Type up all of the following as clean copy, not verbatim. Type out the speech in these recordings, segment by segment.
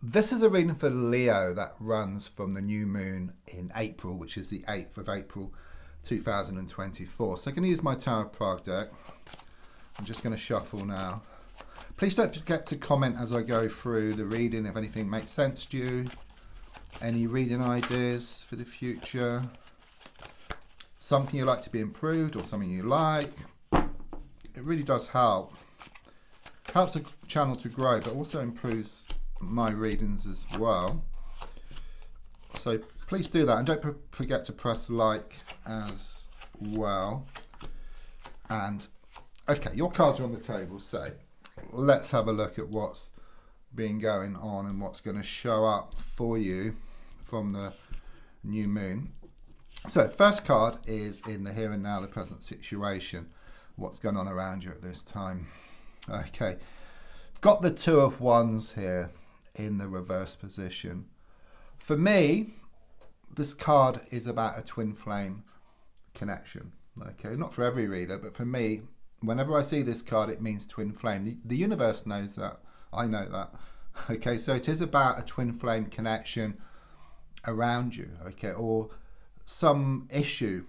This is a reading for Leo that runs from the new moon in April, which is the 8th of April 2024. So I'm going to use my Tower of Prague deck. I'm just going to shuffle now. Please don't forget to comment as I go through the reading if anything makes sense to you. Any reading ideas for the future? Something you like to be improved or something you like. It really does help. Helps the channel to grow, but also improves my readings as well. So please do that, and don't forget to press like as well. And okay, your cards are on the table, so let's have a look at what's been going on and what's going to show up for you from the new moon. So first card is in the here and now, the present situation, what's going on around you at this time. Okay, got the Two of Wands here in the reverse position. For me, this card is about a twin flame connection. Okay, not for every reader, but for me, whenever I see this card, it means twin flame. The universe knows that. I know that. Okay, so it is about a twin flame connection around you, okay, or some issue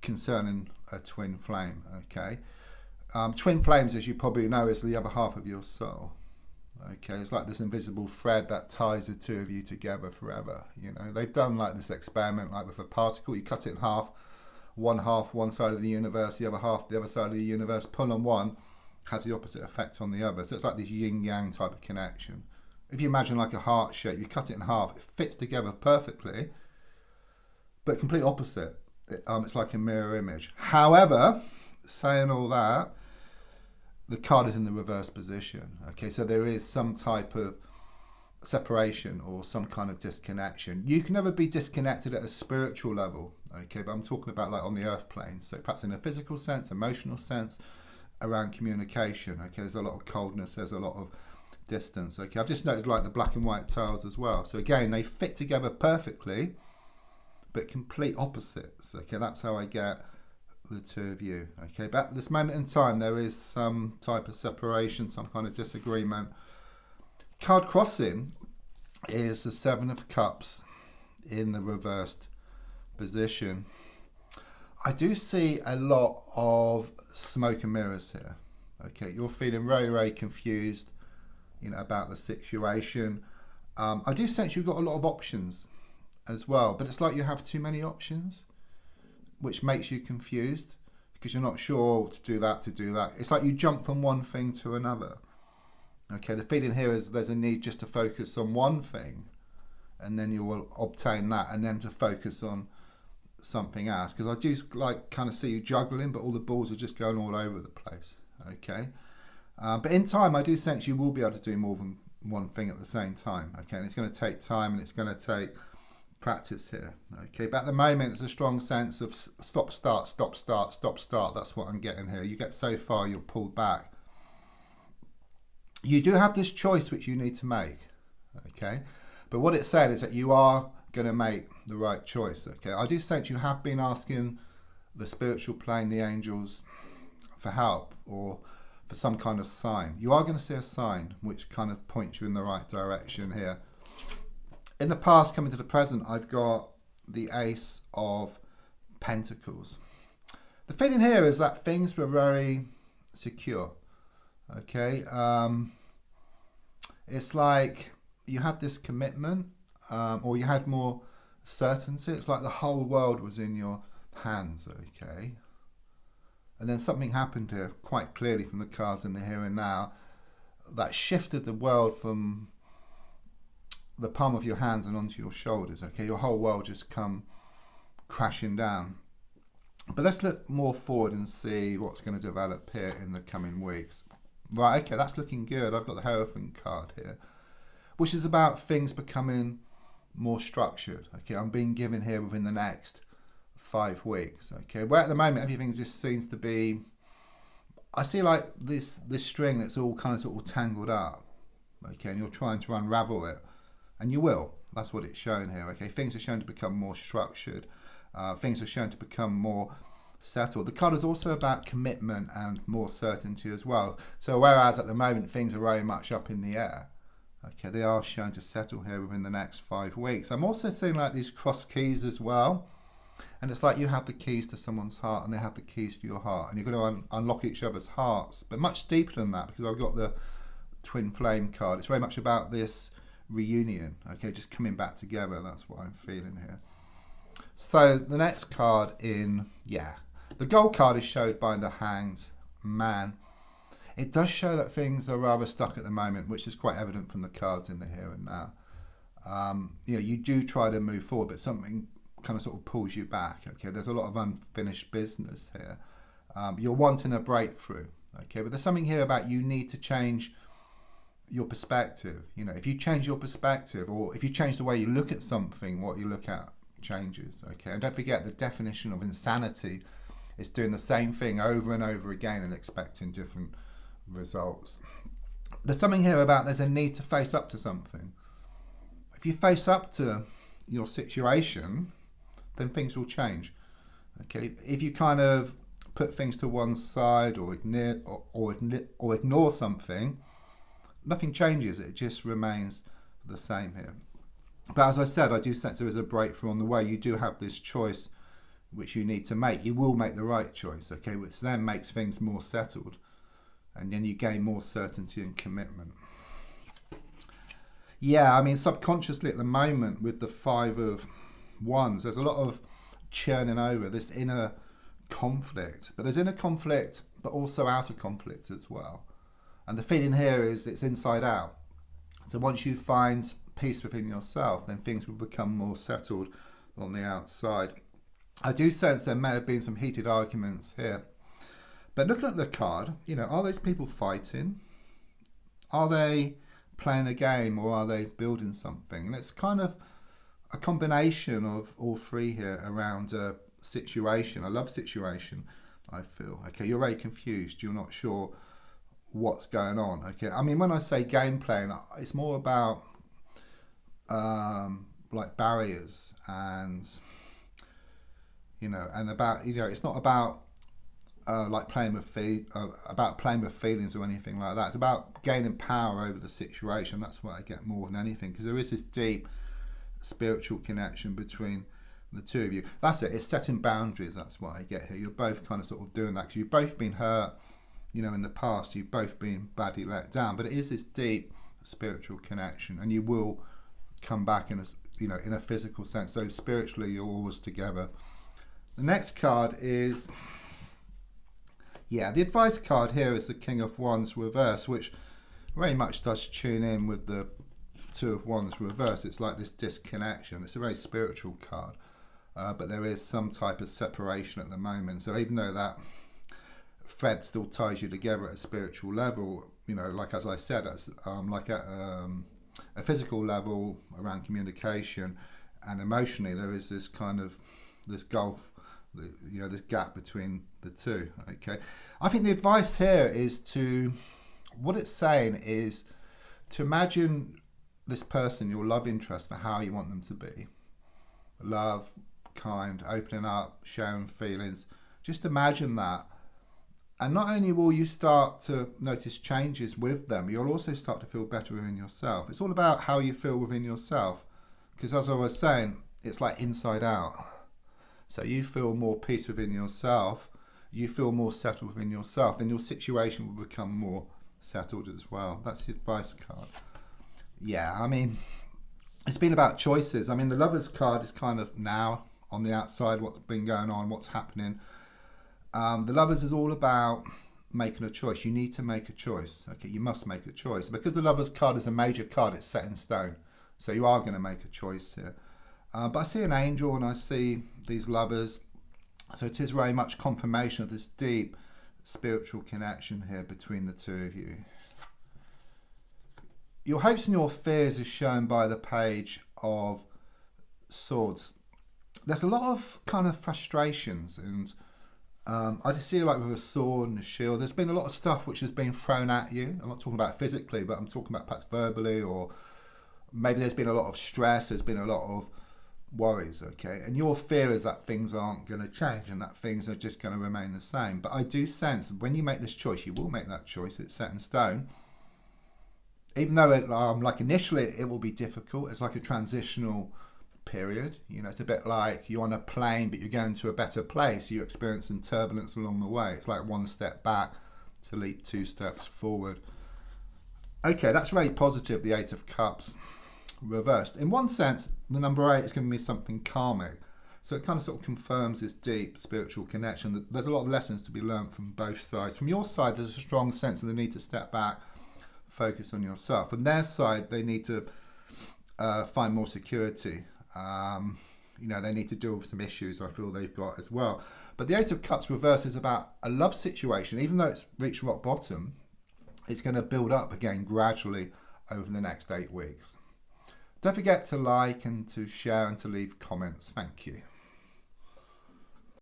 concerning a twin flame, okay. Twin flames, as you probably know, is the other half of your soul. Okay, it's like this invisible thread that ties the two of you together forever. You know, they've done like this experiment, like with a particle. You cut it in half one side of the universe, the other half the other side of the universe. Pull on one, has the opposite effect on the other. So it's like this yin yang type of connection. If you imagine like a heart shape, you cut it in half, it fits together perfectly, but complete opposite. It's like a mirror image. However, saying all that, the card is in the reverse position. Okay, so there is some type of separation or some kind of disconnection. You can never be disconnected at a spiritual level, okay, but I'm talking about like on the earth plane. So perhaps in a physical sense, emotional sense, around communication. Okay, there's a lot of coldness, there's a lot of distance. Okay, I've just noted like the black and white tiles as well. So again, they fit together perfectly, but complete opposites. Okay, that's how I get the two of you. Okay, but at this moment in time, there is some type of separation, some kind of disagreement. Card crossing is the Seven of Cups in the reversed position. I do see a lot of smoke and mirrors here. Okay, you're feeling very, very confused, you know, about the situation. I do sense you've got a lot of options as well, but it's like you have too many options, which makes you confused because you're not sure to do that, to do that. It's like you jump from one thing to another. Okay, the feeling here is there's a need just to focus on one thing and then you will obtain that, and then to focus on something else. Because I do like kind of see you juggling, but all the balls are just going all over the place. Okay, but in time I do sense you will be able to do more than one thing at the same time. Okay, and it's going to take time and it's going to take practice here. Okay, but at the moment it's a strong sense of stop start, stop start, stop start. That's what I'm getting here. You get so far, you're pulled back. You do have this choice which you need to make. Okay, but what it's saying is that you are going to make the right choice. Okay, I do sense you have been asking the spiritual plane, the angels, for help or for some kind of sign. You are going to see a sign which kind of points you in the right direction here. In the past, coming to the present, I've got the Ace of Pentacles. The feeling here is that things were very secure. Okay, it's like you had this commitment, or you had more certainty. It's like the whole world was in your hands. Okay, and then something happened here, quite clearly from the cards in the here and now, that shifted the world from the palm of your hands and onto your shoulders. Okay, your whole world just come crashing down. But let's look more forward and see what's going to develop here in the coming weeks. Right, okay, that's looking good. I've got the Hierophant card here, which is about things becoming more structured. Okay, I'm being given here within the next 5 weeks. Okay, where at the moment everything just seems to be, I see like this string that's all kind of sort of tangled up. Okay, and you're trying to unravel it. And you will. That's what it's showing here. Okay, things are shown to become more structured. Things are shown to become more settled. The card is also about commitment and more certainty as well. So whereas at the moment things are very much up in the air, Okay, they are shown to settle here within the next 5 weeks. I'm also seeing like these cross keys as well. And it's like you have the keys to someone's heart and they have the keys to your heart. And you're going to unlock each other's hearts. But much deeper than that, because I've got the Twin Flame card. It's very much about this reunion. Okay, just coming back together. That's what I'm feeling here. So the next card the gold card is showed by the Hanged Man. It does show that things are rather stuck at the moment, which is quite evident from the cards in the here and now. You do try to move forward, but something kind of sort of pulls you back. Okay, there's a lot of unfinished business here. You're wanting a breakthrough. Okay, but there's something here about you need to change your perspective. If you change your perspective, or if you change the way you look at something, what you look at changes. Okay, and don't forget the definition of insanity is doing the same thing over and over again and expecting different results. There's something here about there's a need to face up to something. If you face up to your situation, then things will change. Okay, if you kind of put things to one side or ignore something, nothing changes. It just remains the same here. But as I said, I do sense there is a breakthrough on the way. You do have this choice which you need to make. You will make the right choice, okay, which then makes things more settled, and then you gain more certainty and commitment. Yeah, I mean, subconsciously at the moment with the 5 of Wands, there's a lot of churning over, this inner conflict. But there's inner conflict, but also outer conflict as well. And the feeling here is it's inside out. So once you find peace within yourself, then things will become more settled on the outside. I do sense there may have been some heated arguments here. But looking at the card, are those people fighting? Are they playing a game, or are they building something? And it's kind of a combination of all three here around a situation, a love situation, I feel. Okay, you're very confused. You're not sure what's going on. Okay, I mean, when I say game playing, it's more about like barriers and, and about, it's not about like playing with feelings or anything like that. It's about gaining power over the situation. That's what I get more than anything, because there is this deep spiritual connection between the two of you. That's it. It's setting boundaries. That's what I get here. You're both kind of sort of doing that because you've both been hurt, in the past. You've both been badly let down. But it is this deep spiritual connection, and you will come back in a physical sense. So spiritually, you're always together. The next card is, the advice card here is the King of Wands reverse, which very much does tune in with the Two of Wands reverse. It's like this disconnection. It's a very spiritual card, but there is some type of separation at the moment. So even though that thread still ties you together at a spiritual level, like as I said, it's like at a physical level around communication and emotionally, there is this kind of this gulf, this gap between the two. Okay, I think the advice here is what it's saying is to imagine this person, your love interest, for how you want them to be. Love, kind, opening up, sharing feelings. Just imagine that. And not only will you start to notice changes with them, you'll also start to feel better within yourself. It's all about how you feel within yourself. Because as I was saying, it's like inside out. So you feel more peace within yourself, you feel more settled within yourself, then your situation will become more settled as well. That's the advice card. Yeah, I mean, it's been about choices. I mean, the Lovers card is kind of now on the outside, what's been going on, what's happening. The Lovers is all about making a choice. You need to make a choice. Okay, you must make a choice. Because the Lovers card is a major card, it's set in stone. So you are going to make a choice here. But I see an angel and I see these lovers. So it is very much confirmation of this deep spiritual connection here between the two of you. Your hopes and your fears is shown by the Page of Swords. There's a lot of kind of frustrations, and I just see like with a sword and a shield, there's been a lot of stuff which has been thrown at you. I'm not talking about physically, but I'm talking about perhaps verbally, or maybe there's been a lot of stress, there's been a lot of worries, okay? And your fear is that things aren't going to change and that things are just going to remain the same. But I do sense when you make this choice, you will make that choice, it's set in stone. even though it, like initially it will be difficult, it's like a transitional period. You know, it's a bit like you're on a plane but you're going to a better place. You're experiencing turbulence along the way. It's like one step back to leap two steps forward. Okay, that's very positive, the Eight of Cups reversed. In one sense, the number 8 is giving me something karmic. So it kind of sort of confirms this deep spiritual connection. There's a lot of lessons to be learned from both sides. From your side, there's a strong sense of the need to step back, focus on yourself. From their side, they need to find more security. You know, they need to deal with some issues I feel they've got as well. But the Eight of Cups reverse is about a love situation. Even though it's reached rock bottom, it's going to build up again gradually over the next 8 weeks. Don't forget to like and to share and to leave comments. Thank you.